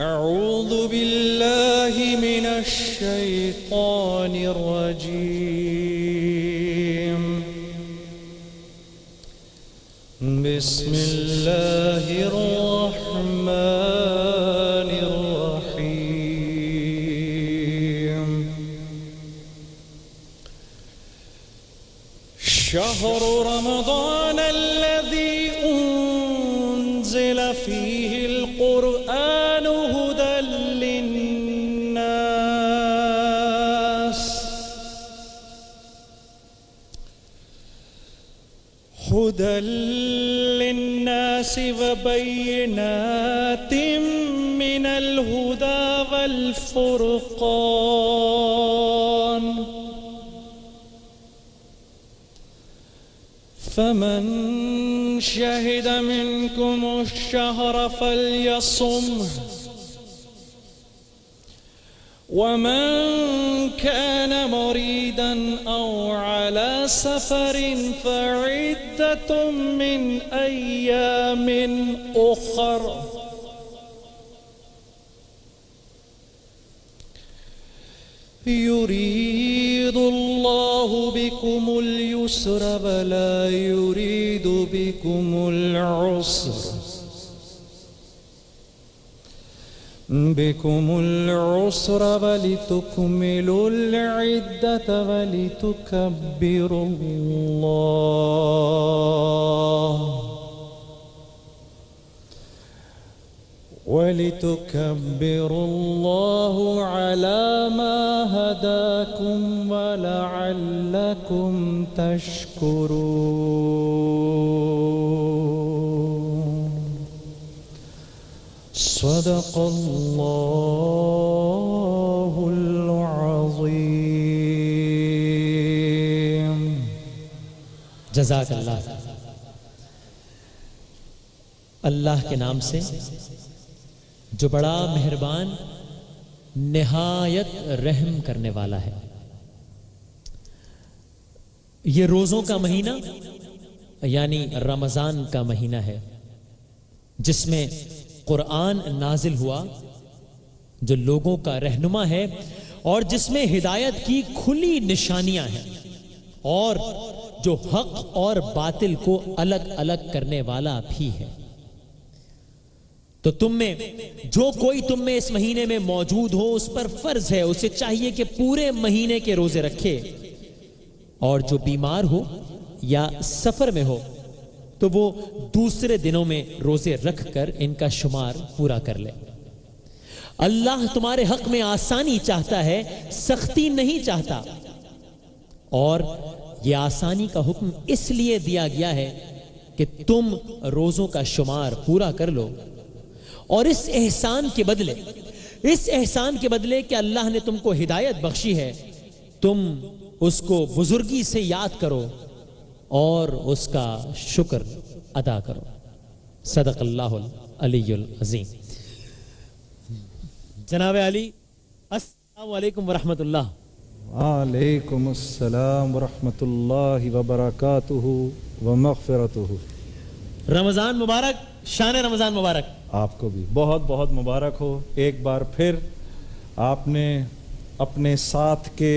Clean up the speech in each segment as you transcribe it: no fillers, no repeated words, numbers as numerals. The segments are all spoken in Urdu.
أعوذ بالله من الشيطان الرجيم بسم الله الرحمن الرحيم شهر رمضان الذي أنزل فيه القرآن هدى للناس وبينات من الهدى والفرقان فمن شهد منكم الشهر فليصمه ومن كان مريضا أو على سفر فعدة من أيام أخر يريد الله بكم اليسر ولا يريد بكم العسر ولتكملوا العدة ولتكبروا الله على ما هداكم ولعلكم تشكرون صدق الله العظيم. جزاک اللہ. اللہ کے نام سے جو بڑا مہربان نہایت رحم کرنے والا ہے. یہ روزوں کا مہینہ یعنی رمضان کا مہینہ ہے جس میں قرآن نازل ہوا جو لوگوں کا رہنما ہے اور جس میں ہدایت کی کھلی نشانیاں ہیں اور جو حق اور باطل کو الگ الگ کرنے والا بھی ہے. تو تم میں جو کوئی تم میں اس مہینے میں موجود ہو اس پر فرض ہے اسے چاہیے کہ پورے مہینے کے روزے رکھے اور جو بیمار ہو یا سفر میں ہو تو وہ دوسرے دنوں میں روزے رکھ کر ان کا شمار پورا کر لے. اللہ تمہارے حق میں آسانی چاہتا ہے سختی نہیں چاہتا اور یہ آسانی کا حکم اس لیے دیا گیا ہے کہ تم روزوں کا شمار پورا کر لو اور اس احسان کے بدلے کہ اللہ نے تم کو ہدایت بخشی ہے تم اس کو بزرگی سے یاد کرو اور اس کا شکر ادا کرو. صدق اللہ العلی العظیم. جناب علی السلام علیکم ورحمۃ اللہ. وعلیکم السلام ورحمۃ اللہ وبرکاتہ ومغفرتہ. رمضان مبارک. شان رمضان مبارک. آپ کو بھی بہت بہت مبارک ہو. ایک بار پھر آپ نے اپنے ساتھ کے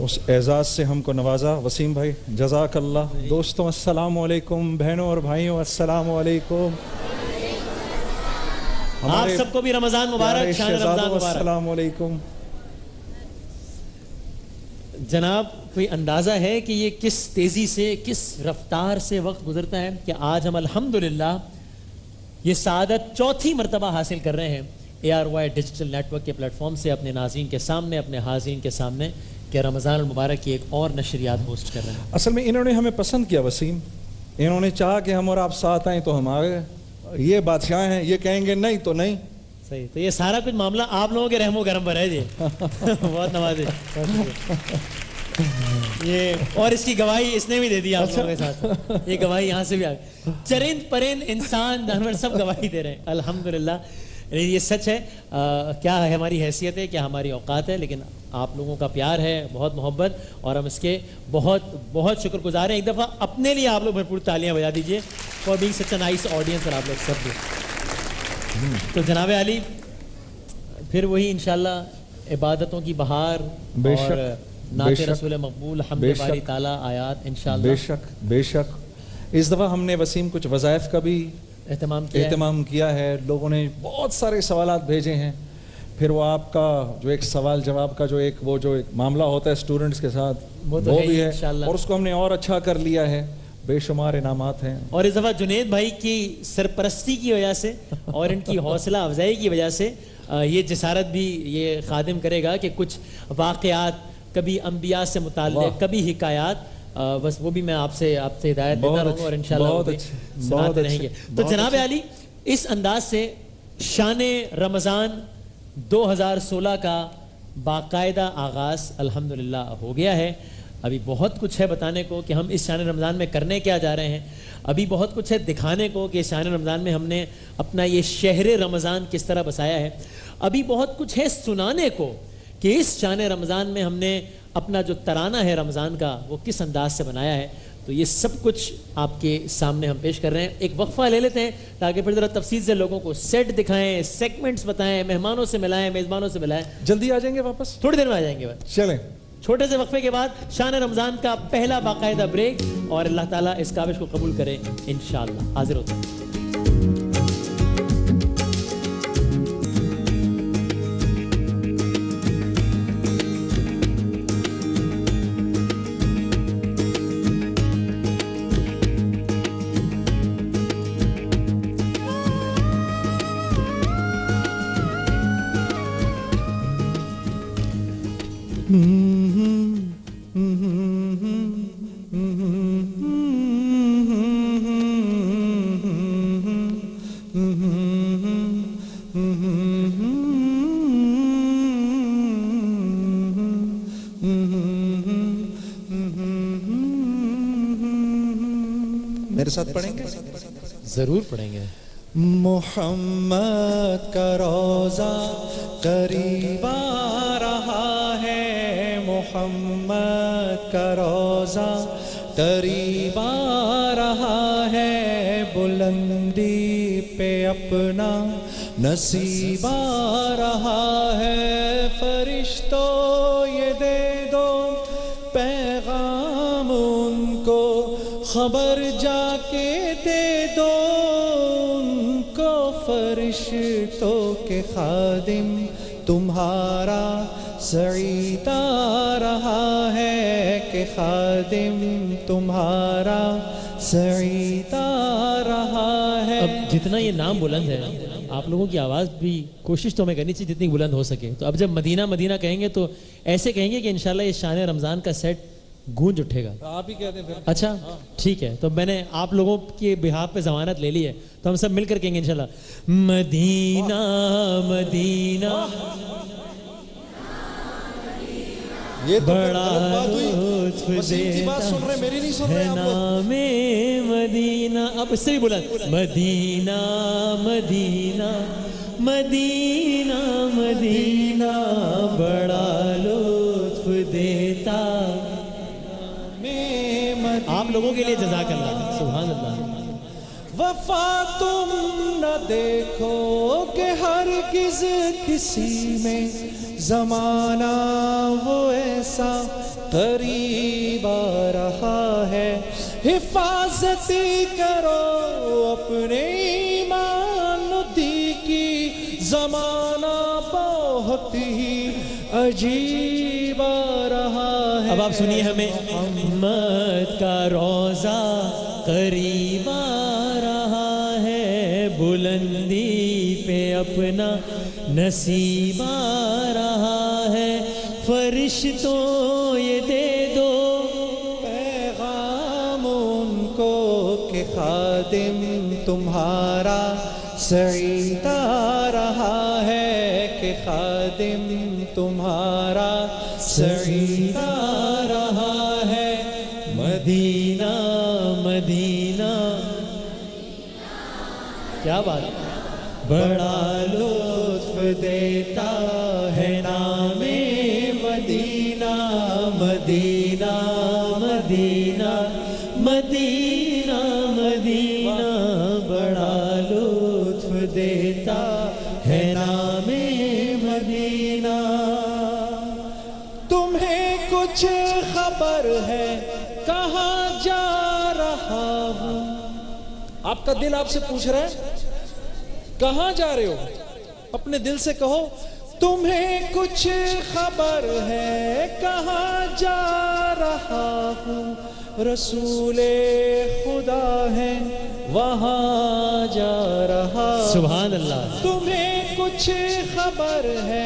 اس اعزاز سے ہم کو نوازا. وسیم بھائی جزاک اللہ. دوستوں السلام علیکم. بہنوں اور بھائیوں السلام علیکم. آپ سب کو بھی رمضان مبارک. شان رمضان مبارک. السلام علیکم. جناب کوئی اندازہ ہے کہ یہ کس تیزی سے کس رفتار سے وقت گزرتا ہے کہ آج ہم الحمدللہ یہ سعادت چوتھی مرتبہ حاصل کر رہے ہیں ARY ڈیجیٹل نیٹ ورک کے پلیٹ فارم سے اپنے ناظرین کے سامنے اپنے حاضرین کے سامنے کہ رمضان المبارک کی ایک اور نشریات ہوسٹ کر رہے ہیں. اصل میں انہوں نے ہمیں پسند کیا وسیم. انہوں نے چاہا کہ ہم اور آپ ساتھ آئیں تو ہم آ گئے. یہ بادشاہ ہیں یہ کہیں گے نہیں تو نہیں. صحیح. تو یہ سارا کچھ معاملہ آپ لوگوں کے رحم و کرم پر ہے جی. بہت نوازے. یہ اور اس کی گواہی اس نے بھی دے دی آپ لوگوں کے ساتھ. یہ گواہی یہاں سے بھی آ گئی. چرند پرند انسان جانور سب گواہی دے رہے ہیں الحمدللہ. یہ سچ ہے. کیا ہے ہماری حیثیت ہے کیا ہماری اوقات ہے لیکن آپ لوگوں کا پیار ہے بہت محبت اور ہم اس کے بہت بہت شکر گزار ہیں. ایک دفعہ اپنے لیے آپ لوگ بھرپور تالیاں بجا دیجیے for being such a nice audience. اور آپ لوگ سب بھی تو جناب علی پھر وہی انشاءاللہ عبادتوں کی بہار بے اور شک، نعت بے شک، رسول مقبول حمد بے باری شک، تعالیٰ آیات انشاءاللہ بے شک بے شک. اس دفعہ ہم نے وسیم کچھ وظائف کا بھی اہتمام کیا ہے. اہتمام کیا ہے. لوگوں نے بہت سارے سوالات بھیجے ہیں. پھر وہ آپ کا جو ایک سوال جواب کا جو ایک معاملہ ہوتا ہے اسٹوڈنٹس کے ساتھ وہ تو ہے بھی ہی ہے انشاءاللہ. اور اس کو ہم نے اور اچھا کر لیا ہے. بے شمار انعامات ہیں. اور اس دفعہ جنید بھائی کی سرپرستی کی وجہ سے اور ان کی حوصلہ افزائی کی وجہ سے یہ جسارت بھی یہ خادم کرے گا کہ کچھ واقعات کبھی انبیاء سے متعلق کبھی حکایات بس وہ بھی میں آپ سے ہدایت دیتا رہوں گا اور انشاءاللہ وہ بھی سناتے رہیں گے. تو جناب علی اس انداز سے شان رمضان 2016 کا باقاعدہ آغاز الحمدللہ ہو گیا ہے. ابھی بہت کچھ ہے بتانے کو کہ ہم اس شان رمضان میں کرنے کیا جا رہے ہیں. ابھی بہت کچھ ہے دکھانے کو کہ اس شان رمضان میں ہم نے اپنا یہ شہر رمضان کس طرح بسایا ہے. ابھی بہت کچھ ہے سنانے کو کہ اس شان رمضان میں ہم نے اپنا جو ترانہ ہے رمضان کا وہ کس انداز سے بنایا ہے. تو یہ سب کچھ آپ کے سامنے ہم پیش کر رہے ہیں. ایک وقفہ لے لیتے ہیں تاکہ پھر ذرا تفصیل سے لوگوں کو سیٹ دکھائیں, سیگمنٹس بتائیں, مہمانوں سے ملائیں, میزبانوں سے ملائیں. جلدی آ جائیں گے واپس, تھوڑی دیر میں آ جائیں گے بس. چلیں. چھوٹے سے وقفے کے بعد شان رمضان کا پہلا باقاعدہ بریک اور اللہ تعالیٰ اس کاوش کو قبول کرے انشاءاللہ. حاضر ہوتے ہیں. میرے ساتھ پڑھیں گے؟ ضرور پڑھیں گے. محمد کا روزہ قریب آ رہا ہے, محمد کا روزہ قریب آ رہا ہے, بلندی پہ اپنا نصیب آ رہا ہے. فرشتوں یہ دے دو پیغام ان کو, خبر جا کے دے دو ان کو, فرشتوں کے خادم تمہارا سعید آ رہا ہے, کہ خادم تمہارا سعید آ رہا ہے. اب جتنا یہ نام بلند ہے آپ لوگوں کی آواز بھی کوشش تو ہمیں کرنی چاہیے جتنی بلند ہو سکے. تو اب جب مدینہ مدینہ کہیں گے تو ایسے کہیں گے کہ انشاءاللہ یہ شان رمضان کا سیٹ گونج اٹھے گا. آپ ہی کہتے ہیں. اچھا ٹھیک ہے, تو میں نے آپ لوگوں کے بہاف پہ ضمانت لے لی ہے, تو ہم سب مل کر کہیں گے انشاءاللہ مدینہ مدینہ بڑا لطف دیتا ہے نام مدینہ. اب اس سے بھی بلند مدینہ مدینہ مدینہ مدینہ بڑا لطف دیتا. آپ لوگوں کے لیے جزاک اللہ, سبحان اللہ. وفا تم نہ دیکھو کہ ہرگز کسی میں, زمانہ وہ ایسا قریب آ رہا ہے. حفاظت کرو اپنے ایمان دی کی, زمانہ بہت ہی عجیب آ رہا ہے. اب آپ سنیے ہمیں محمد کا روزہ قریب آ رہا ہے, بلندی پہ اپنا نصیب آ رہا ہے. فرشتوں یہ دے دو پیغام ان کو, کہ خادم تمہارا سعید آ رہا ہے, کہ خادم تمہارا سعید آ رہا ہے. مدینہ مدینہ. کیا بات, بڑا لطف دیتا ہے نام مدینہ مدینہ مدینہ مدینہ مدینہ بڑا لطف دیتا ہے نام مدینہ. تمہیں کچھ خبر ہے کہاں جا رہا ہوں. آپ کا دل آپ سے پوچھ رہا ہے کہاں جا رہے ہو. اپنے دل سے کہو تمہیں کچھ خبر ہے کہاں جا رہا ہوں. رسول خدا ہے وہاں جا رہا. سبحان اللہ. تمہیں کچھ خبر ہے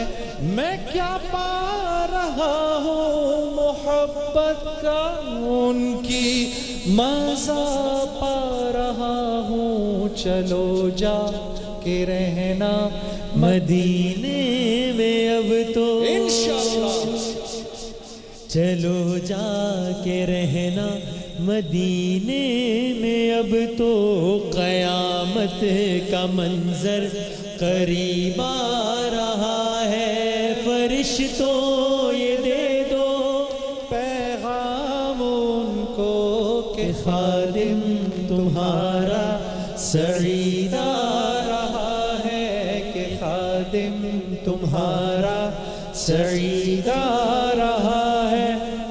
میں کیا پا رہا ہوں. محبت کا ان کی مزہ پا رہا ہوں. چلو جا کے رہنا مدینے میں اب تو انشاءاللہ. چلو جا کے رہنا مدینے میں اب تو. قیامت کا منظر قریب آ رہا ہے. فرشتوں یہ دے دو پیغام ان کو کہ خادم تمہارا سعید آ رہا ہے کہ خادم تمہارا سعید آ رہا ہے.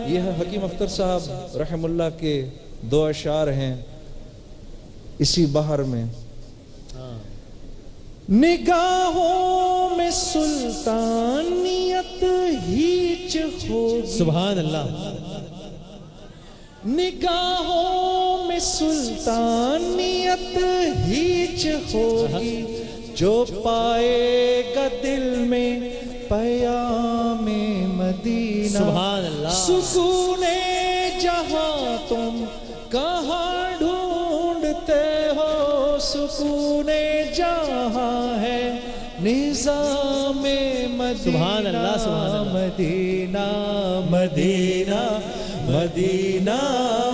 یہ حکیم اختر صاحب رحم اللہ کے دو اشعار ہیں اسی بہر میں. نگاہوں میں سلطانیت ہیچ ہوگی. سبحان اللہ. نگاہوں میں سلطانیت ہیچ ہوگی. جو پائے گا دل میں پیام مدینہ. سبحان اللہ. سکون جہاں تم کہاں ڈھونڈتے ہو. سکون جہاں ہے نظام مدینہ. سبحان اللہ. سبحان اللہ. مدینہ مدینہ مدینہ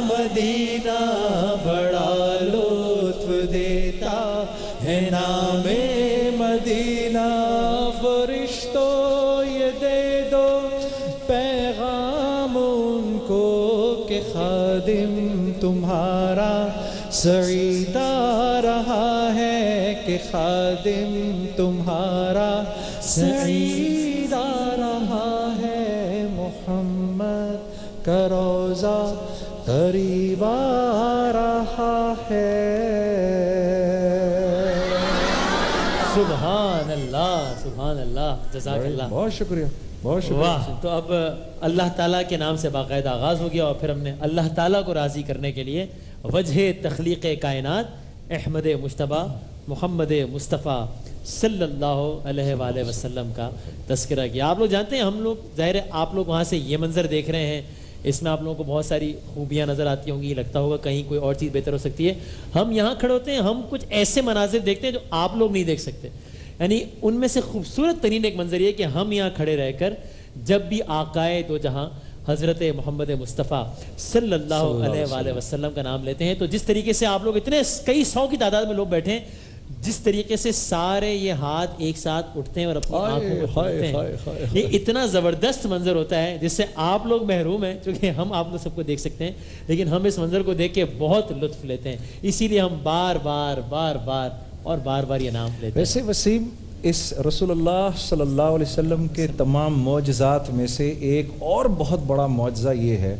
مدینہ بڑا لطف دیتا ہے نام مدینہ. فرشتوں یہ دے دو پیغام ان کو کہ خادم تمہارا سعید آ رہا ہے. کہ خادم تمہارا سعید آ رہا ہے. محمد کا روضہ قریب آ رہا ہے. سبحان اللہ. سبحان اللہ. جزاک اللہ. بہت شکریہ بہت شکریہ. واہ. تو اب اللہ تعالیٰ کے نام سے باقاعدہ آغاز ہو گیا اور پھر ہم نے اللہ تعالیٰ کو راضی کرنے کے لیے وجہ تخلیق کائنات احمد مجتبیٰ محمد مصطفیٰ صلی اللہ علیہ وآلہ وسلم کا تذکرہ کیا. آپ لوگ جانتے ہیں ہم لوگ ظاہر ہے آپ لوگ وہاں سے یہ منظر دیکھ رہے ہیں. اس میں آپ لوگوں کو بہت ساری خوبیاں نظر آتی ہوں گی. لگتا ہوگا کہیں کوئی اور چیز بہتر ہو سکتی ہے. ہم یہاں کھڑے ہوتے ہیں ہم کچھ ایسے مناظر دیکھتے ہیں جو آپ لوگ نہیں دیکھ سکتے. یعنی ان میں سے خوبصورت ترین ایک منظر یہ کہ ہم یہاں کھڑے رہ کر جب بھی آقائے دو جہاں حضرت محمد مصطفیٰ صلی اللہ علیہ وآلہ وسلم کا نام لیتے ہیں تو جس طریقے سے آپ لوگ اتنے کئی سو کی تعداد میں لوگ بیٹھے ہیں جس طریقے سے سارے یہ ہاتھ ایک ساتھ اٹھتے ہیں اور اپنی آنکھوں کو کھولتے ہیں یہ اتنا زبردست منظر ہوتا ہے جس سے آپ لوگ محروم ہیں چونکہ ہم آپ لوگ سب کو دیکھ سکتے ہیں لیکن ہم اس منظر کو دیکھ کے بہت لطف لیتے ہیں. اسی لیے ہم بار بار بار بار اور بار بار یہ نام لیتے ہیں. ویسے وسیم اس رسول اللہ صلی اللہ علیہ وسلم کے تمام معجزات میں سے ایک اور بہت بڑا معجزہ یہ ہے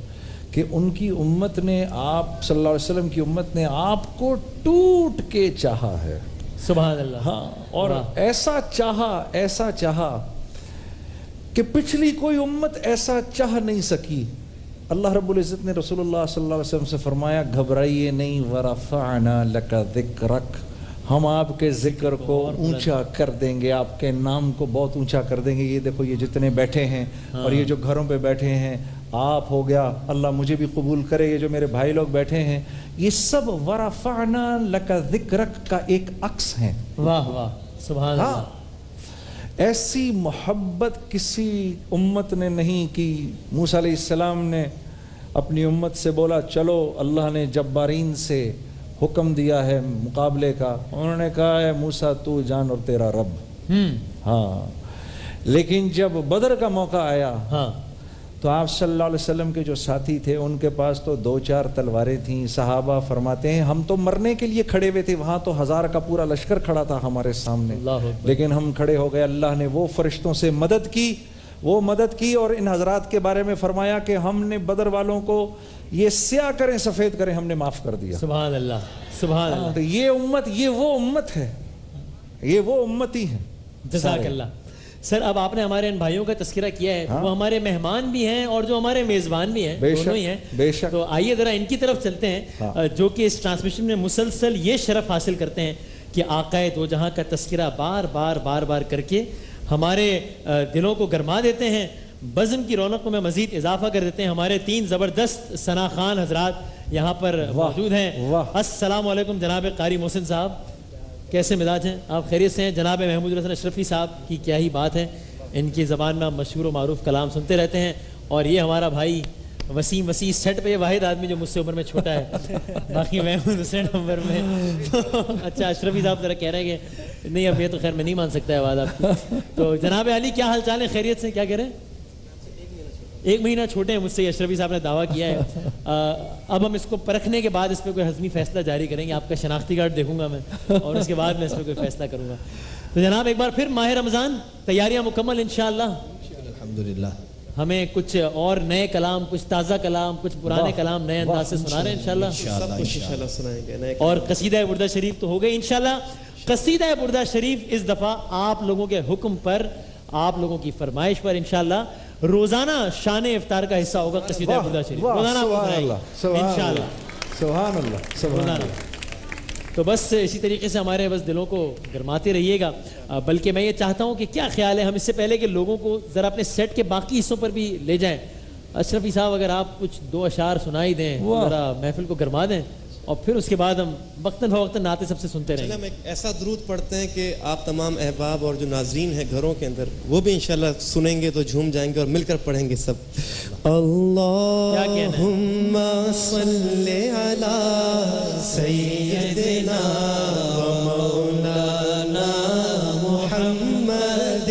کہ ان کی امت نے آپ صلی اللہ علیہ وسلم کی امت نے آپ کو ٹوٹ کے چاہا ہے. سبحان اللہ. ہاں اور ایسا چاہا کہ پچھلی کوئی امت ایسا چاہ نہیں سکی. اللہ رب العزت نے رسول اللہ صلی اللہ علیہ وسلم سے فرمایا گھبرائیے نہیں ورفعنا لک ذکرک ہم آپ کے ذکر کو اونچا کر دیں گے آپ کے نام کو بہت اونچا کر دیں گے. یہ دیکھو یہ جتنے بیٹھے ہیں اور یہ جو گھروں پہ بیٹھے ہیں آپ ہو گیا اللہ مجھے بھی قبول کرے یہ جو میرے بھائی لوگ بیٹھے ہیں یہ سب ورفعنا لک ذکرک کا ایک عکس ہیں. واہ واہ سبحان اللہ. ایسی محبت کسی امت نے نہیں کی. موسیٰ علیہ السلام نے اپنی امت سے بولا چلو اللہ نے جبارین سے حکم دیا ہے مقابلے کا. انہوں نے کہا ہے موسیٰ تو جان اور تیرا رب. ہاں لیکن جب بدر کا موقع آیا ہاں تو تو آپ صلی اللہ علیہ وسلم کے جو ساتھی تھے ان کے پاس تو 2-4 تلواریں تھیں. صحابہ فرماتے ہیں ہم تو مرنے کے لیے کھڑے ہوئے تھے, وہاں تو 1000 کا پورا لشکر کھڑا تھا ہمارے سامنے, لیکن ہم کھڑے ہو گئے. اللہ نے وہ فرشتوں سے مدد کی اور ان حضرات کے بارے میں فرمایا کہ ہم نے بدر والوں کو یہ سیاہ کریں سفید کریں ہم نے معاف کر دیا. سبحان اللہ, سبحان اللہ. تو یہ امت, یہ وہ امت ہے, یہ وہ امتی ہیں. جزاک اللہ. سر اب آپ نے ہمارے ان بھائیوں کا تذکرہ کیا ہے, وہ ہمارے مہمان بھی ہیں اور جو ہمارے میزبان بھی ہیں, دونوں ہی ہیں. بے شک. تو آئیے ذرا ان کی طرف چلتے ہیں جو کہ اس ٹرانسمیشن میں مسلسل یہ شرف حاصل کرتے ہیں کہ آقائے دو جہاں کا تذکرہ بار بار کر کے ہمارے دلوں کو گرما دیتے ہیں, بزم کی رونق میں مزید اضافہ کر دیتے ہیں. ہمارے 3 زبردست ثنا خان حضرات یہاں پر موجود ہیں. السلام علیکم جناب قاری محسن صاحب, کیسے مزاج ہیں آپ, خیریت سے ہیں؟ جناب محمود الحسن اشرفی صاحب کی کیا ہی بات ہے, ان کی زبان میں آپ مشہور و معروف کلام سنتے رہتے ہیں. اور یہ ہمارا بھائی وسیم سیٹ پہ یہ واحد آدمی جو مجھ سے عمر میں چھوٹا ہے, باقی محمود دوسرے نمبر میں. اچھا اشرفی صاحب ذرا کہہ رہے ہیں کہ نہیں اب یہ تو خیر میں نہیں مان سکتا ہے آواز آپ کی. تو جناب علی کیا حال چال ہے, خیریت سے, کیا کہہ رہے ہیں؟ 1 مہینہ چھوٹے ہیں مجھ سے, اشرفی صاحب نے دعویٰ کیا ہے. اب ہم اس کو پرکھنے کے بعد اس پہ کوئی حتمی فیصلہ جاری کریں گے. آپ کا شناختی کارڈ دیکھوں گا میں اور اس کے بعد میں اس پہ کوئی فیصلہ کروں گا. تو جناب ایک بار پھر ماہ رمضان, تیاریاں مکمل انشاءاللہ؟ الحمدللہ. ہمیں کچھ اور نئے کلام, کچھ تازہ کلام, کچھ پرانے کلام نئے انداز سے سنا رہے ہیں انشاءاللہ. سب کچھ انشاءاللہ سنائیں گے. اور قصیدہ بردہ شریف تو ہو گئی انشاءاللہ. قصیدہ بردہ شریف اس دفعہ آپ لوگوں کے حکم پر, آپ لوگوں کی فرمائش پر انشاءاللہ روزانہ شان افطار کا حصہ ہوگا. قصیدہ بردہ شریف روزانہ انشاءاللہ. سبحان اللہ, سبحان اللہ. تو بس اسی طریقے سے ہمارے بس دلوں کو گرماتے رہیے گا. بلکہ میں یہ چاہتا ہوں کہ کیا خیال ہے ہم اس سے پہلے کہ لوگوں کو ذرا اپنے سیٹ کے باقی حصوں پر بھی لے جائیں, اشرفی صاحب اگر آپ کچھ 2 اشعار سنائی دیں, ذرا محفل کو گرما دیں, اور پھر اس کے بعد ہم وقتاً فوقتاً نعتیں سب سے سنتے رہیں. ہم ایک ایسا درود پڑھتے ہیں کہ آپ تمام احباب اور جو ناظرین ہیں گھروں کے اندر وہ بھی انشاءاللہ سنیں گے تو جھوم جائیں گے اور مل کر پڑھیں گے سب. اللہم صلی علی سیدنا و مولانا محمد.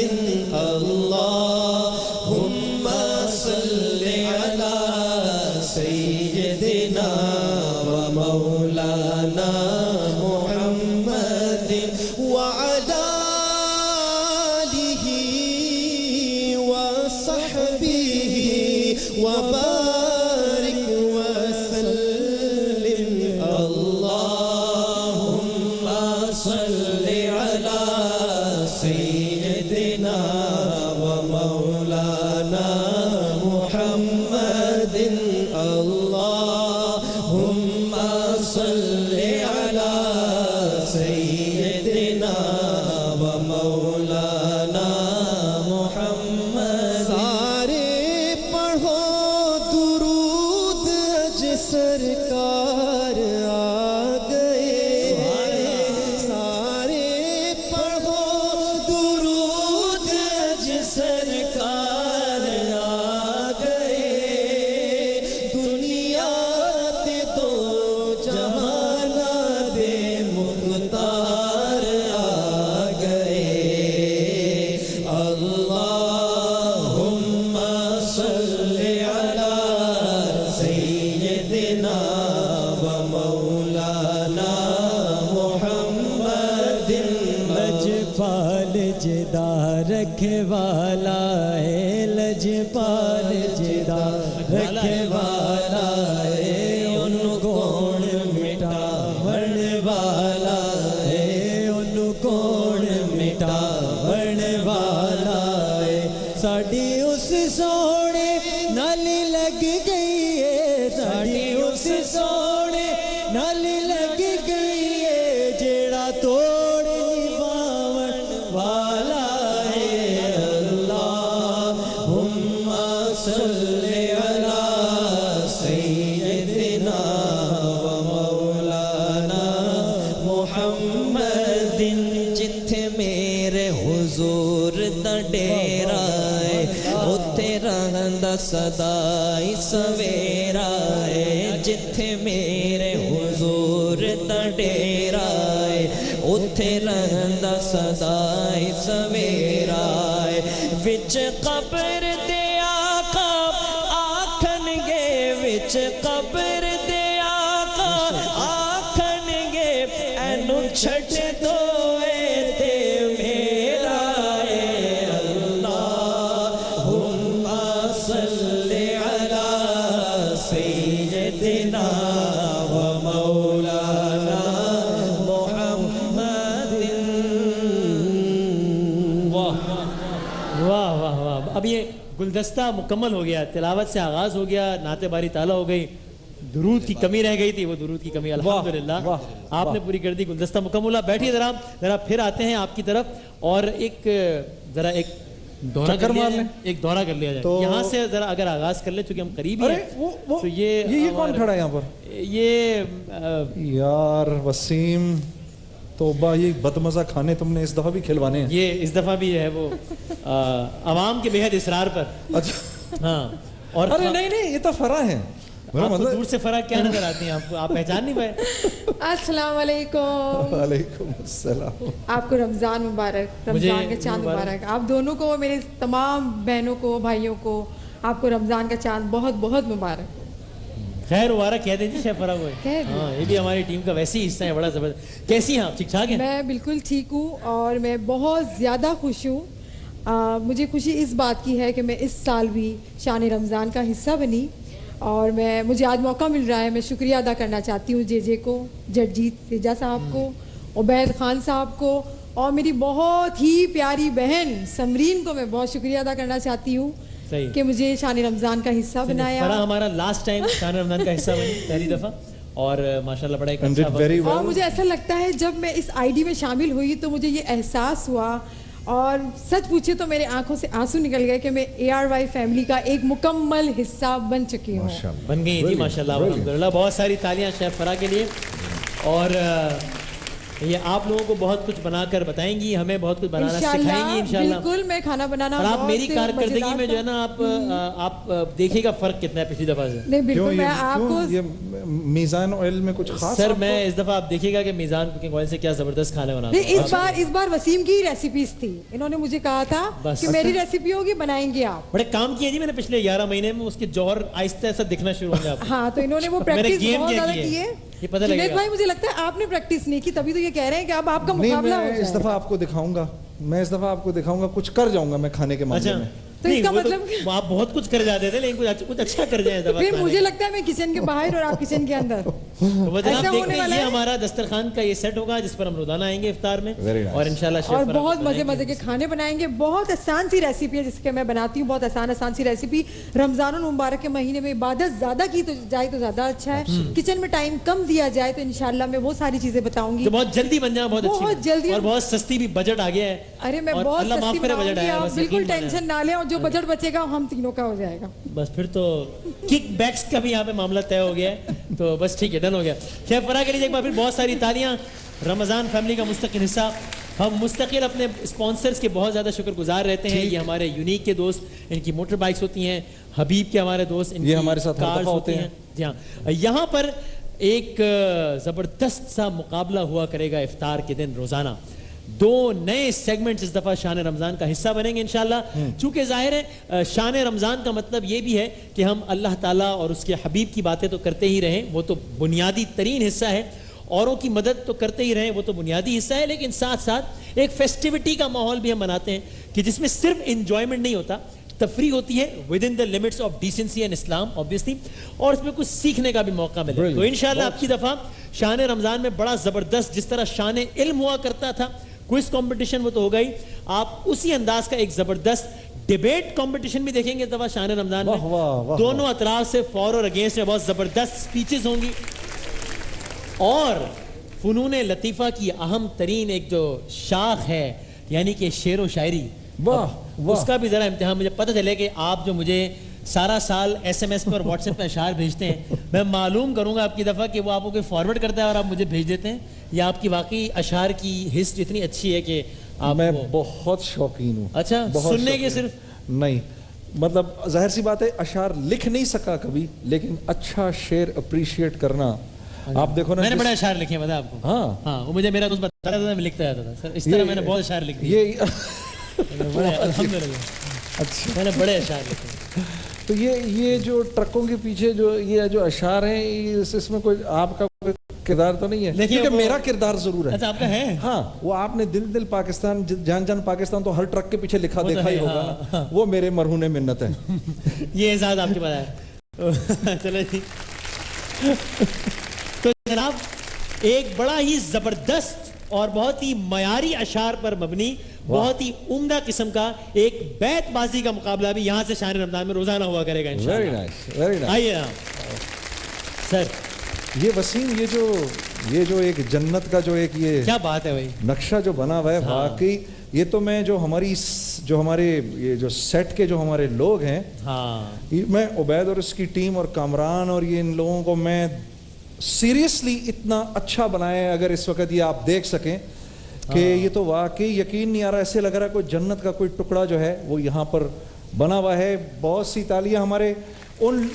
اللہم صلی علی سیدنا و مولانا محمد وعلی آلہ وصحبہ وبارک وسلم. اللہم صلی علی سیدنا و مولانا محمد. اللہم صلی علی سیدنا و مولانا محمد. سارے پڑھو درود اج سرکار آ گئے. سارے پڑھو درود اج سرکار آ گئے. دنیا تے تو جہان دے مختار آ گئے. اللہم صلی علی سیدنا و مولانا محمد. لجپال جدا رکھے والا ہے, لجپال جدا رکھے والا ہے, ان کون مٹاون والا ہے, ان کون مٹاون والا ہے. ساڈی اس سونے نالی لگ گئی ہے, ساڈی اس سونے نالی لگ گئی ہے, جیڑا توڑ نباون والا ہے. اللہم صلی علی سیدنا و مولانا محمد. جتھے میرے حضور دا ڈیرا ہے اتھے رہندا سدا ہی سویرا ہے. جتھے میرے حضور دا ڈیرا ہے اتھے رہندا سدا ہی سویرا ہے. وچ قبر دے آقا اب یہ گلدستہ مکمل ہو گیا, تلاوت سے آغاز ہو گیا, نعت باری تعالیٰ ہو گئی, درود کی کمی رہ گئی تھی, وہ درود کی کمی الحمدللہ آپ نے پوری کر دی, گلدستہ مکمل. بیٹھیے ذرا پھر آتے ہیں آپ کی طرف, اور ایک ذرا ایک دورہ کر لیا جائے, ایک دورہ کر لیا جائے یہاں سے ذرا, اگر آغاز کر لیں چونکہ ہم قریب ہی ہیں. تو یہ کون کھڑا ہے یہاں پر؟ یہ یار وسیم توبہ, یہ بدمزہ کھانے تم نے اس دفعہ بھی کھلوانے ہیں. یہ اس دفعہ بھی ہے وہ عوام کے بے حد اصرار پر. اچھا ہاں, اور ارے نہیں یہ تو فرا ہے. آپ کو دور سے فرا کیا نظر آتی ہیں آپ کو, آپ پہچان نہیں پائے؟ السلام علیکم. وعلیکم السلام. آپ کو رمضان مبارک, رمضان کا چاند مبارک. آپ دونوں کو, میرے تمام بہنوں کو, بھائیوں کو, آپ کو رمضان کا چاند بہت بہت مبارک. خیر مبارک کہہ دیں جی شیف فرا کو. ہاں یہ بھی ہماری ٹیم کا ویسے ہی حصہ ہے, بڑا زبردست. کیسی ہیں آپ, ٹھیک ٹھاک ہیں؟ میں بالکل ٹھیک ہوں, اور میں بہت زیادہ خوش ہوں. مجھے خوشی اس بات کی ہے کہ میں اس سال بھی شان رمضان کا حصہ بنی, اور مجھے آج موقع مل رہا ہے. میں شکریہ ادا کرنا چاہتی ہوں جے کو, جگجیت سیجا صاحب کو, عبید خان صاحب کو, اور میری بہت ہی پیاری بہن سمرین کو میں بہت شکریہ ادا کرنا چاہتی ہوں کہ مجھے شان رمضان کا حصہ بنایا. فرا ہمارا لاسٹ ٹائم شان رمضان کا حصہ بنی پہلی دفعہ, اور ماشاءاللہ بڑا ایک اچھا. اور مجھے ایسا لگتا ہے جب میں اس آئی ڈی میں شامل ہوئی تو مجھے یہ احساس ہوا, اور سچ پوچھے تو میرے آنکھوں سے آنسو نکل گئے کہ میں ARY فیملی کا ایک مکمل حصہ بن چکی ہوں. بن گئی جی ماشاءاللہ الحمدللہ. بہت ساری تالیاں شیف فرا کے لیے. اور یہ آپ لوگوں کو بہت کچھ بنا کر بتائیں گی, ہمیں بہت کچھ بنانا سکھائیں گی انشاءاللہ. بالکل, میں کھانا بنانا, اور آپ میری کارکردگی میں جو ہے نا آپ دیکھیے گا فرق کتنا ہے پچھلی دفعہ سے. نہیں بالکل, میں آپ کو میزان آئل میں کچھ خاص سر, میں اس دفعہ آپ دیکھیے گا کہ میزان کوکنگ آئل سے کیا زبردست کھانے بناتا ہوں. اس بار وسیم کی ریسیپیز تھی, انہوں نے مجھے کہا تھا کہ میری ریسیپی ہوگی, بنائیں گے آپ. بڑے کام کیے جی میں نے پچھلے 11 مہینے میں, اس کے جوہر آہستہ ایسا دکھنا شروع ہو گیا. ہاں تو انہوں نے وہ پریکٹس بہت زیادہ کی ہے. جنید بھائی مجھے لگتا ہے آپ نے پریکٹس نہیں کی, تبھی تو یہ کہہ رہے ہیں کہ اب آپ کا مقابلہ ہو جائے. اس دفعہ آپ کو دکھاؤں گا, کچھ کر جاؤں گا میں کھانے کے معاملے میں. تو اس کا مطلب آپ بہت کچھ کر جاتے تھے, لیکن کچھ اچھا کر جائیں. پھر مجھے لگتا ہے میں کچن کے باہر اور آپ کچن کے اندر. ایسا ہونے والا ہے. یہ ہمارا دسترخوان کا یہ سیٹ ہوگا جس پر ہم روزانہ آئیں گے افطار میں, اور انشاءاللہ اور بہت مزے کے کھانے بنائیں گے. بہت آسان سی ریسیپی ہے جس کے میں بناتی ہوں, بہت آسان سی ریسیپی. رمضان المبارک کے مہینے میں عبادت زیادہ کی تو جائے تو زیادہ اچھا ہے, کچن میں ٹائم کم دیا جائے تو انشاءاللہ میں وہ ساری چیزیں بتاؤں گی بہت جلدی بن جائے, بہت جلدی, اور بہت سستی بھی. بجٹ آ گیا ہے. ارے میں بہت سستی بناؤں گی, آپ بالکل ٹینشن نہ لیں, اور جو بجٹ بچے گا ہم تینوں کا ہو جائے گا. بس پھر تو کک بیکس کا بھی یہاں پہ معاملہ طے ہو گیا ہے, تو بس ٹھیک ہے, ڈن ہو گیا. شیف فرا کے لیے ایک بار پھر بہت ساری تالیاں. رمضان فیملی کا مستقل حصہ. ہم مستقل اپنے اسپانسرز کے بہت زیادہ شکر گزار رہتے ہیں. یہ ہمارے یونیک کے دوست, ان کی موٹر بائکس ہوتی ہیں. حبیب کے ہمارے دوست, ان کی ہمارے ساتھ کارز ہوتی ہیں. جی ہاں, یہاں پر ایک زبردست سا مقابلہ ہوا کرے گا افطار کے دن روزانہ. 2 نئے سیگمنٹس اس دفعہ شان رمضان کا حصہ بنیں گے انشاءاللہ. چونکہ ظاہر ہے شان رمضان کا مطلب یہ بھی ہے کہ ہم اللہ تعالیٰ اور اس کے حبیب کی باتیں تو کرتے ہی رہیں, وہ تو بنیادی ترین حصہ ہے. اوروں کی مدد تو کرتے ہی رہیں, وہ تو بنیادی حصہ ہے, لیکن ساتھ ساتھ ایک فیسٹیوٹی کا ماحول بھی ہم بناتے ہیں کہ جس میں صرف انجوائمنٹ نہیں ہوتا, تفریح ہوتی ہے within the limits of decency and Islam obviously, اور اس میں کچھ سیکھنے کا بھی موقع ملے. تو انشاءاللہ آپ کی دفعہ شان رمضان میں بڑا زبردست, جس طرح شان علم ہوا کرتا تھا کوئز کمپٹیشن, وہ تو ہوگا ہی, آپ اسی انداز کا ایک زبردست ڈیبیٹ کمپٹیشن بھی دیکھیں گے اس دفعہ شان رمضان میں. دونوں اطراف سے فور اور اگینسٹ میں بہت زبردست سپیچز ہوں گی, اور فنون لطیفہ کی اہم ترین ایک جو شاخ ہے یعنی کہ شعر و شاعری, اس کا بھی ذرا امتحان. مجھے پتہ چلے کہ آپ جو مجھے سارا سال SMS پر واٹس ایپ پہ اشعار بھیجتے ہیں, میں معلوم کروں گا آپ کی دفعہ کہ وہ آپ کو فارورڈ کرتا ہے اور آپ مجھے بھیج دیتے ہیں, یا آپ کی واقعی اشعار کی حس اتنی اچھی ہے کہ آپ. میں بہت شوقین ہوں. اچھا, سننے کے صرف نہیں, مطلب ظاہر سی بات ہے اشعار لکھ نہیں سکا کبھی, لیکن اچھا شعر اپریشیٹ کرنا. آپ دیکھو نا, میں نے بڑے اشعار لکھے ہیں, بتا آپ کو. ہاں, وہ مجھے میرا دوست بتا رہا تھا, میں لکھتا رہتا تھا سر, اس طرح میں نے بہت اشعار لکھے. یہ الحمدللہ اچھا, میں نے بڑے اشعار لکھے. تو یہ جو ٹرکوں کے پیچھے یہ جو اشعار ہیں, اس میں کوئی آپ کا کوئی کردار تو نہیں ہے؟ کیونکہ میرا کردار ضرور ہے. اچھا, آپ کا ہے. ہاں, وہ آپ نے دل دل پاکستان, جان جان پاکستان تو ہر ٹرک کے پیچھے لکھا دیکھا ہی ہوگا, وہ میرے مرہون منت ہے. یہ احساس آپ کے پاس ہے. چلو جی, تو جناب ایک بڑا ہی زبردست اور بہت ہی معیاری اشعار پر مبنی بہت ہی عمدہ قسم کا ایک بیت بازی کا مقابلہ بھی یہاں سے شان رمضان میں روزانہ ہوا کرے گا انشاءاللہ. Very nice very nice. آئیے سر. یہ وسیم یہ جو ایک جنت کا جو ایک یہ کیا بات ہے بھائی, نقشہ جو بنا ہوا ہے واقعی, یہ تو میں جو ہمارے یہ جو سیٹ کے جو ہمارے لوگ ہیں, ہاں میں عبید اور اس کی ٹیم اور کامران اور یہ ان لوگوں کو میں سیریسلی اتنا اچھا بنایا ہے. اگر اس وقت یہ آپ دیکھ سکیں کہ یہ تو واقعی یقین نہیں آ رہا, ایسے لگ رہا ہے کوئی جنت کا کوئی ٹکڑا جو ہے وہ یہاں پر بنا ہوا ہے. بہت سی تالیاں ہمارے ان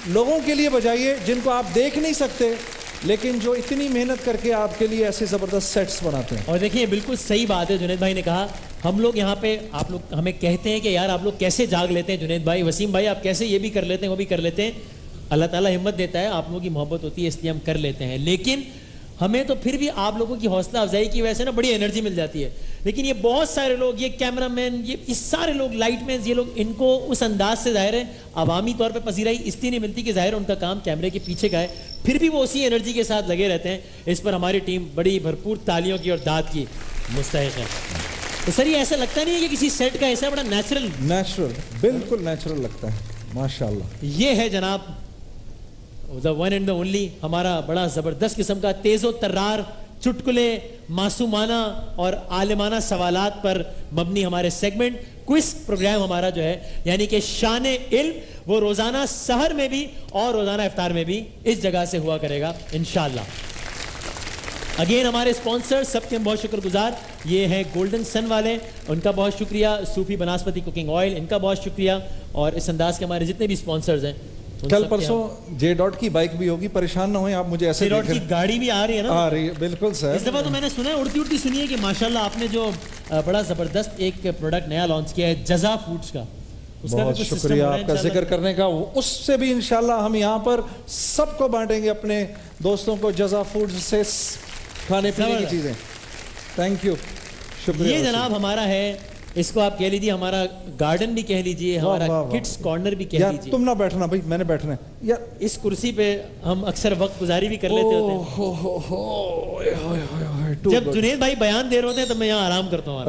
لوگوں کے لیے بجائیے جن کو آپ دیکھ نہیں سکتے لیکن جو اتنی محنت کر کے آپ کے لیے ایسے زبردست سیٹس بناتے ہیں. اور دیکھیے بالکل صحیح بات ہے جنید بھائی نے کہا, ہم لوگ یہاں پہ آپ لوگ ہمیں کہتے ہیں کہ یار آپ لوگ کیسے جاگ لیتے ہیں جنید بھائی, وسیم بھائی آپ کیسے یہ بھی کر لیتے ہیں وہ بھی کر لیتے ہیں. اللہ تعالیٰ ہمت دیتا ہے, آپ لوگوں کی محبت ہوتی ہے اس لیے ہم کر لیتے ہیں, لیکن ہمیں تو پھر بھی آپ لوگوں کی حوصلہ افزائی کی وجہ سے نا بڑی انرجی مل جاتی ہے. لیکن یہ بہت سارے لوگ, یہ کیمرہ مین, یہ سارے لوگ, لائٹ مینز, یہ لوگ, ان کو اس انداز سے ظاہر ہے عوامی طور پہ پذیرائی اس لیے نہیں ملتی کہ ظاہر ہے ان کا کام کیمرے کے پیچھے کا ہے, پھر بھی وہ اسی انرجی کے ساتھ لگے رہتے ہیں. اس پر ہماری ٹیم بڑی بھرپور تالیوں کی اور داد کی مستحق ہے. تو سر یہ ایسا لگتا نہیں ہے کہ کسی سیٹ کا ایسا بڑا نیچرل بالکل نیچرل لگتا ہے ماشاءاللہ. یہ ہے جناب the one and the only ہمارا بڑا زبردست قسم کا تیز و ترار چٹکلے, معصومانہ اور عالمانہ سوالات پر مبنی ہمارے سیگمنٹ کوئز پروگرام ہمارا جو ہے, یعنی کہ شان علم, وہ روزانہ سحر میں بھی اور روزانہ افطار میں بھی اس جگہ سے ہوا کرے گا انشاءاللہ. اگین ہمارے اسپانسر سب کے ہم بہت شکر گزار, یہ ہیں گولڈن سن والے, ان کا بہت شکریہ. صوفی بناسپتی کوکنگ آئل, ان کا بہت شکریہ. اور اس انداز کے ہمارے جتنے بھی اسپانسرز ہیں, کل پرسوں جے ڈاٹ کی بائک بھی ہوگی, پریشان نہ ہوئیں آپ, مجھے ایسے جے ڈاٹ کی گاڑی بھی آ رہی ہے نا, آ رہی ہے بالکل سر. اس دفعہ تو میں نے سنا ہے اڑتی سنی کہ ماشاءاللہ آپ نے جو بڑا زبردست ایک پروڈکٹ نیا لانچ کیا ہے جزا فوڈز کا, بہت شکریہ آپ کا ذکر کرنے کا. اس سے بھی انشاءاللہ ہم یہاں پر سب کو بانٹیں گے, اپنے دوستوں کو جزا فوڈز سے کھانے پینے کی چیزیں. تھینک یو, شکریہ. یہ جناب ہمارا ہے, اس کو آپ کہہ لیجیے ہمارا گارڈن بھی کہہ لیجیے, ہمارا کڈس کارنر بھی کہہ لیجیے. تم نہ بیٹھنا بھائی, میں نے بیٹھنا ہے یار. اس کرسی پہ ہم اکثر وقت گزاری بھی کر لیتے ہوتے ہیں. جب جنید بھائی بیان دے رہے ہوتے ہیں تب میں یہاں آرام کرتا ہوں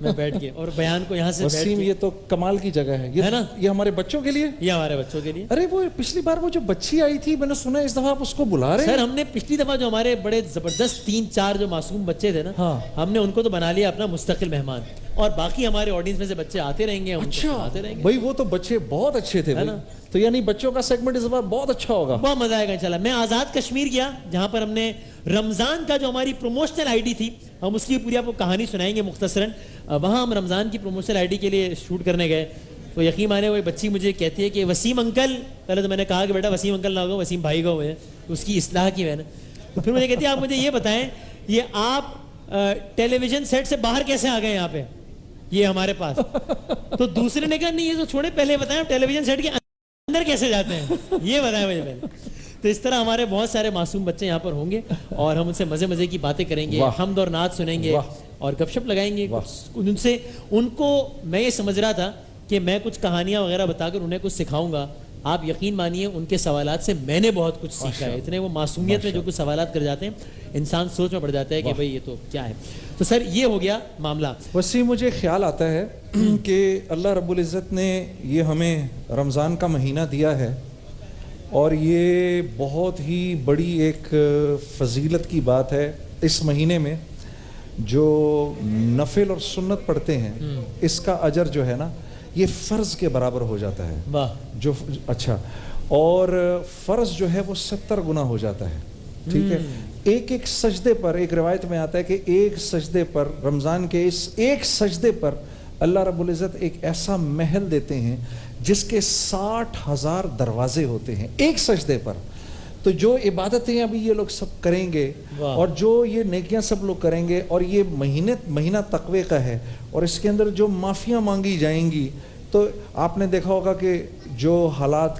میں بیٹھ کے, اور بیان کو یہاں سے وسیم یہ تو کمال کی جگہ ہے, ہے نا, یہ ہمارے بچوں کے لیے, یہ ہمارے بچوں کے لیے. ارے وہ پچھلی بار وہ جو بچی آئی تھی, میں نے سنا اس دفعہ آپ اس کو بلا رہے ہیں. سر ہم نے پچھلی دفعہ جو ہمارے بڑے زبردست 3-4 جو معصوم بچے تھے نا, ہم نے ان کو تو بنا لیا اپنا مستقل مہمان, اور باقی ہمارے آڈینس میں سے بچے آتے رہیں گے. اچھا بھائی, وہ تو بچے بہت اچھے تھے بھائی, تو یعنی بچوں کا سیگمنٹ اس بار بہت اچھا ہوگا, بہت مزہ آئے گا انشاءاللہ. میں آزاد کشمیر گیا جہاں پر ہم نے رمضان کا جو ہماری پروموشنل آئی ڈی تھی, ہم اس کی پوری آپ کو کہانی سنائیں گے مختصراً. وہاں ہم رمضان کی پروموشنل آئی ڈی کے لیے شوٹ کرنے گئے, تو یقین مانے وہ بچی مجھے کہتی ہے کہ وسیم انکل, پہلے تو میں نے کہا کہ بیٹا وسیم انکل نہ ہوگا, وسیم بھائی کا ہوئے, اس کی اصلاح کی میں نے. تو پھر مجھے کہتی ہے آپ مجھے یہ بتائیں, یہ آپ ٹیلی ویژن سیٹ سے باہر کیسے آ گئے یہاں پہ یہ ہمارے پاس؟ تو دوسرے نے کہا نہیں یہ تو چھوڑے, پہلے بتائیں ٹیلی ویژن سیٹ کے اندر کیسے جاتے ہیں, یہ بتائیں مجھے پہلے. تو اس طرح ہمارے بہت سارے معصوم بچے یہاں پر ہوں گے, اور ہم ان سے مزے مزے کی باتیں کریں گے, حمد اور نعت سنیں گے, اور گپ شپ لگائیں گے ان سے. ان کو میں یہ سمجھ رہا تھا کہ میں کچھ کہانیاں وغیرہ بتا کر انہیں کچھ سکھاؤں گا. آپ یقین مانیے ان کے سوالات سے میں نے بہت کچھ سیکھا ہے. اتنے وہ معصومیت میں جو کچھ سوالات کر جاتے ہیں, انسان سوچ میں پڑ جاتا ہے کہ بھئی یہ تو کیا ہے. تو سر یہ ہو گیا معاملہ. وسیم مجھے خیال آتا ہے کہ اللہ رب العزت نے یہ ہمیں رمضان کا مہینہ دیا ہے, اور یہ بہت ہی بڑی ایک فضیلت کی بات ہے. اس مہینے میں جو نفل اور سنت پڑھتے ہیں, اس کا اجر جو ہے نا یہ فرض کے برابر ہو جاتا ہے. جو اچھا, اور فرض جو ہے وہ 70 گنا ہو جاتا ہے. ٹھیک ہے, ایک ایک سجدے پر, ایک روایت میں آتا ہے کہ ایک سجدے پر, رمضان کے اس ایک سجدے پر اللہ رب العزت ایک ایسا محل دیتے ہیں جس کے 60,000 دروازے ہوتے ہیں ایک سجدے پر. تو جو عبادتیں ابھی یہ لوگ سب کریں گے, اور جو یہ نیکیاں سب لوگ کریں گے, اور یہ مہینہ تقوی کا ہے, اور اس کے اندر جو معافیاں مانگی جائیں گی, تو آپ نے دیکھا ہوگا کہ جو حالات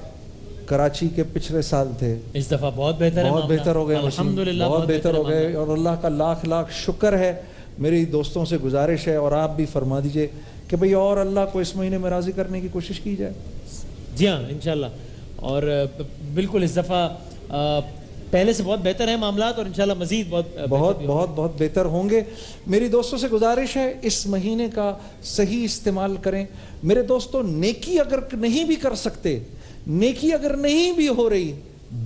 کراچی کے پچھلے سال تھے اس دفعہ بہت بہتر ہو گئے, الحمدللہ بہت بہتر ہو گئے, اور اللہ کا لاکھ لاکھ شکر ہے. میری دوستوں سے گزارش ہے, اور آپ بھی فرما دیجئے کہ بھئی اور اللہ کو اس مہینے میں راضی کرنے کی کوشش کی جائے. جی ہاں انشاءاللہ. اور بالکل اس دفعہ پہلے سے بہت بہتر ہیں معاملات اور انشاءاللہ مزید بہت بہت بہت بہتر ہوں گے. میری دوستوں سے گزارش ہے اس مہینے کا صحیح استعمال کریں. میرے دوستوں نیکی اگر نہیں بھی کر سکتے, نیکی اگر نہیں بھی ہو رہی,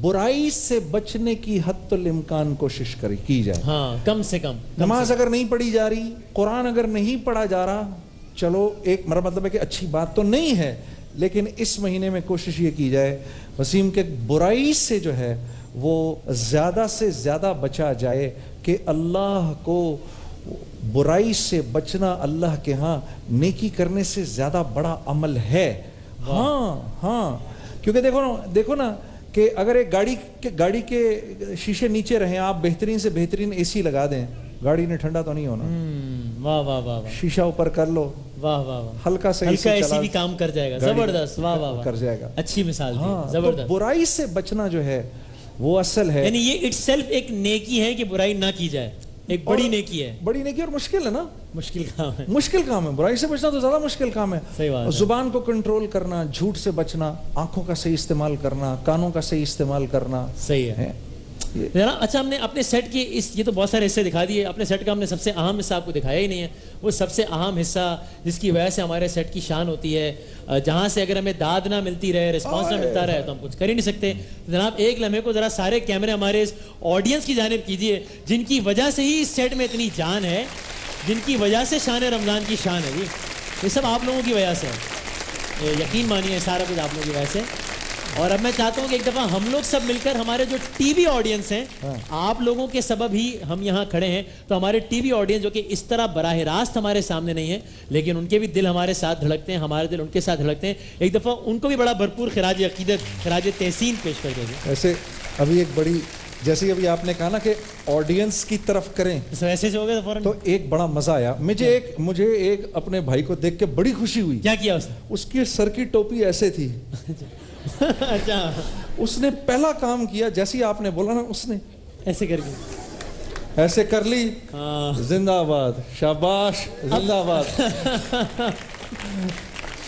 برائی سے بچنے کی حد الامکان کوشش کی جائے. ہاں کم سے کم. نماز اگر نہیں پڑھی جا رہی, قرآن اگر نہیں پڑھا جا رہا, چلو ایک میرا مطلب ہے کہ اچھی بات تو نہیں ہے, لیکن اس مہینے میں کوشش یہ کی جائے وسیم کہ برائی سے جو ہے وہ زیادہ سے زیادہ بچا جائے, کہ اللہ کو برائی سے بچنا اللہ کے ہاں نیکی کرنے سے زیادہ بڑا عمل ہے. ہاں کیونکہ دیکھو نا کہ اگر ایک گاڑی کے شیشے نیچے رہیں, آپ بہترین سے بہترین اے سی لگا دیں, گاڑی نے ٹھنڈا تو نہیں ہونا. واہ واہ واہ, شیشہ اوپر کر لو, واہ واہ واہ, ہلکا سے ایسی بھی کام کر جائے گا. زبردست, واہ واہ واہ, کر جائے گا. اچھی مثال دی, تو زبردست. برائی سے بچنا جو ہے وہ اصل ہے. یعنی یہ اٹ سیلف ایک نیکی ہے کہ برائی نہ کی جائے, ایک بڑی نیکی ہے. بڑی نیکی اور مشکل ہے نا, مشکل کام ہے, مشکل کام ہے. برائی سے بچنا تو زیادہ مشکل کام ہے. صحیح بات ہے. زبان کو کنٹرول کرنا, جھوٹ سے بچنا, آنکھوں کا صحیح استعمال کرنا, کانوں کا صحیح استعمال کرنا. صحیح ہے. اچھا, ہم نے اپنے سیٹ کے یہ تو بہت سارے حصے دکھا دیے, اپنے سیٹ کا ہم نے سب سے اہم حصہ آپ کو دکھایا ہی نہیں ہے. وہ سب سے اہم حصہ جس کی وجہ سے ہمارے سیٹ کی شان ہوتی ہے, جہاں سے اگر ہمیں داد نہ ملتی رہے, رسپانس نہ ملتا رہے تو ہم کچھ کر ہی نہیں سکتے. جناب ایک لمحے کو ذرا سارے کیمرے ہمارے اس آڈینس کی جانب کیجئے جن کی وجہ سے ہی اس سیٹ میں اتنی جان ہے, جن کی وجہ سے شان رمضان کی شان ہے. جی یہ سب آپ لوگوں کی وجہ سے ہے, یقین مانیے سارا کچھ آپ لوگوں کی وجہ سے. اور اب میں چاہتا ہوں کہ ایک دفعہ ہم لوگ سب مل کر, ہمارے جو ٹی وی آڈینس ہیں, آپ لوگوں کے سبب ہی ہم یہاں کھڑے ہیں, تو ہمارے ٹی وی آڈینس جو کہ اس طرح براہ راست ہمارے سامنے نہیں ہے, لیکن ان کے بھی دل ہمارے ساتھ دھڑکتے ہیں, ہمارے دل ان کے ساتھ دھڑکتے ہیں, ایک دفعہ ان کو بھی بڑا بھرپور خراج عقیدت, خراج تحسین پیش کر دیں. ایسے ابھی ایک بڑی, جیسے ابھی آپ نے کہا نا کہ آڈینس کی طرف کریں, ایسے سے ہو گیا فوراً, تو ایک بڑا مزہ آیا مجھے ایک اپنے بھائی کو دیکھ کے بڑی خوشی ہوئی. کیا کیا اس نے؟ اس کی سر کی ٹوپی ایسے تھی. اچھا, اس نے پہلا کام کیا, جیسے ہی آپ نے بولا نا, اس نے ایسے کر کے ایسے کر لی. زندہ آباد, شاباش, زندہ آباد.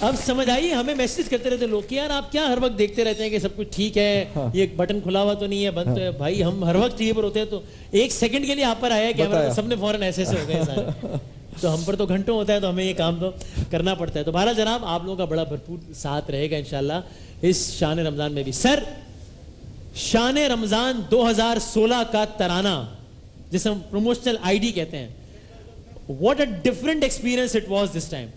اب سمجھ آئیے, ہمیں میسج کرتے رہتے لوگ کہ یار آپ کیا ہر وقت دیکھتے رہتے ہیں کہ سب کچھ ٹھیک ہے, یہ بٹن کھلا ہوا تو نہیں ہے, بند تو ہے. بھائی ہم ہر وقت ٹی وی پر ہوتے ہیں, تو ایک سیکنڈ کے لیے آپ پر آیا ہے کیمرہ, سب نے فوراً ایسے ہو گئے سارے. تو ہم پر تو گھنٹوں ہوتا ہے, تو ہمیں یہ کام تو کرنا پڑتا ہے. تو بہرحال جناب آپ لوگوں کا بڑا بھرپور ساتھ رہے گا انشاءاللہ اس شان رمضان میں بھی. سر, شان رمضان 2016 کا ترانہ جسے ہم پروموشنل آئی ڈی کہتے ہیں, what a different experience it was this time.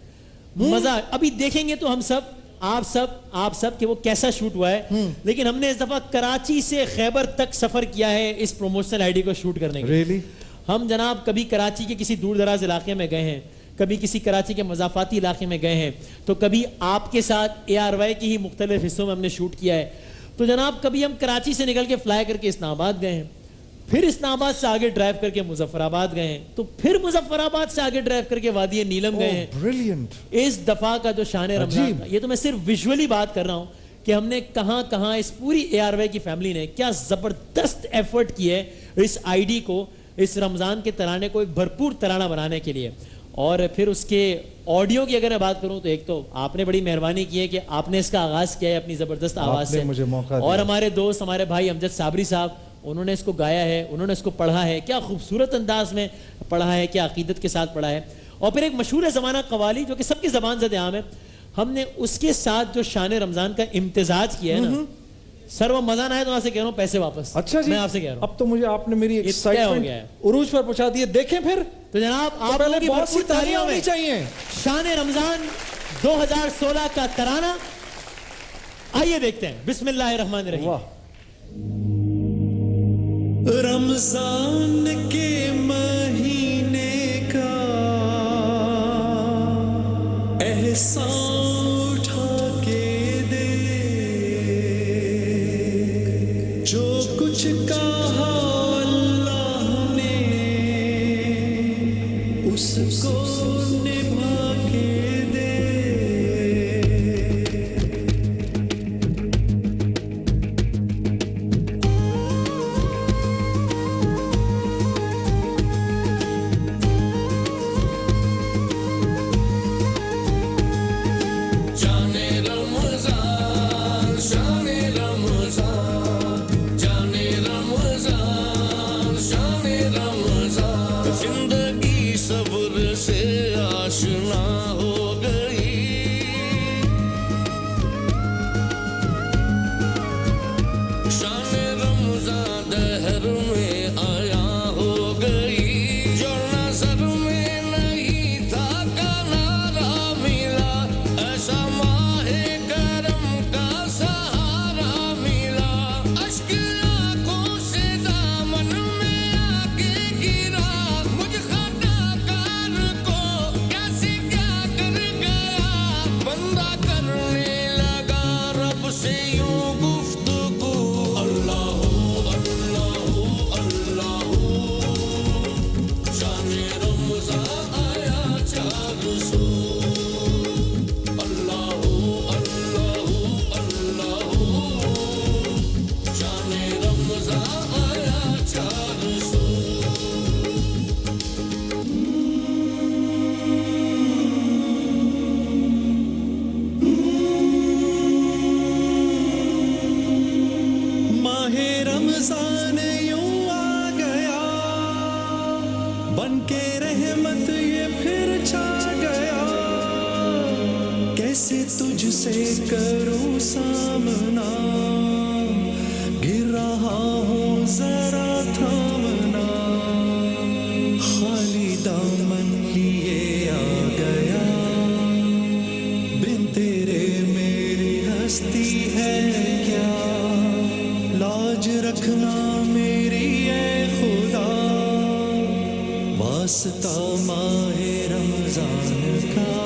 مزہ ابھی دیکھیں گے تو ہم سب, آپ سب کہ وہ کیسا شوٹ ہوا ہے, لیکن ہم نے اس دفعہ کراچی سے خیبر تک سفر کیا ہے اس پروموشنل آئی ڈی کو شوٹ کرنے کے لیے. ہم جناب کبھی کراچی کے کسی دور دراز علاقے میں گئے ہیں, کبھی کسی کراچی کے مضافاتی علاقے میں گئے ہیں, تو کبھی آپ کے ساتھ ARY کی ہی مختلف حصوں میں ہم نے شوٹ کیا ہے. تو جناب کبھی ہم کراچی سے نکل کے فلائی کر کے اسلام آباد گئے ہیں, پھر اسلام آباد سے آگے ڈرائیو کر کے مظفر آباد گئے ہیں, تو پھر مظفر آباد سے آگے ڈرائیو کر کے وادی نیلم گئے ہیں. بریلینٹ. اس دفعہ کا جو شان رمضان, یہ تو میں صرف ویژولی بات کر رہا ہوں کہ ہم نے کہاں کہاں اس پوری ARY کی فیملی نے کیا زبردست ایفرٹ کی ہے اس آئی ڈی کو, اس رمضان کے ترانے کو ایک بھرپور ترانہ بنانے کے لیے. اور پھر اس کے آڈیو کی اگر میں بات کروں تو ایک تو آپ نے بڑی مہربانی کی ہے کہ آپ نے اس کا آغاز کیا ہے اپنی زبردست آواز سے, اور ہمارے دوست ہمارے بھائی امجد صابری صاحب, انہوں نے اس کو گایا ہے, انہوں نے اس کو پڑھا ہے, کیا خوبصورت انداز میں پڑھا ہے, کیا عقیدت کے ساتھ پڑھا ہے. اور پھر ایک مشہور زمانہ قوالی جو کہ سب کی زبان زد عام ہے, ہم نے اس کے ساتھ جو شان رمضان کا امتزاج کیا ہے نا سر, وہ مزہ نہ آئے تو آپ سے کہہ رہا ہوں پیسے واپس. اچھا جی, میں آپ سے کہہ رہا ہوں اب تو مجھے آپ نے میری ایکسائٹمنٹ عروج پر پہنچا دی ہے. دیکھیں پھر تو جناب آپ لوگوں کی بہت سی تالیاں ہونی چاہیے. شان رمضان 2016 کا ترانہ آئیے دیکھتے ہیں. بسم اللہ الرحمن الرحیم. رمضان کے مہینے کا احسان اٹھا کے دے, جو کچھ کہا اللہ نے اس کو نبھا کے دے. Ramadan صبر سے آشنا ہو گئی شان رمضان دہر میں آیا ہو گئی جو نظر میں نہیں تھا کنارہ ملا ایسا ماہ کرم کا سہارا ملا اشک آنکھوں سے دامن میں آ کے گرا مجھ خطا کار کو کیسے کیا کر گیا بندہ کرنے لگا رب سے یوں گفتگو اللہ اللہ اللہ شان رمضان آیا 400 اللہ اللہ اللہ شان رمضان آیا 400 ماہ رمضان یوں آ گیا بن کے رحمت یہ پھر چھا گیا کیسے تجھ سے کروں سامنا گر رہا ہوں ذرا تھامنا خالی دامن لیے آ گیا بن تیرے میری ہستی ہے کیا لاج رکھنا میری اے خدا واسطہ ماہ رمضان کا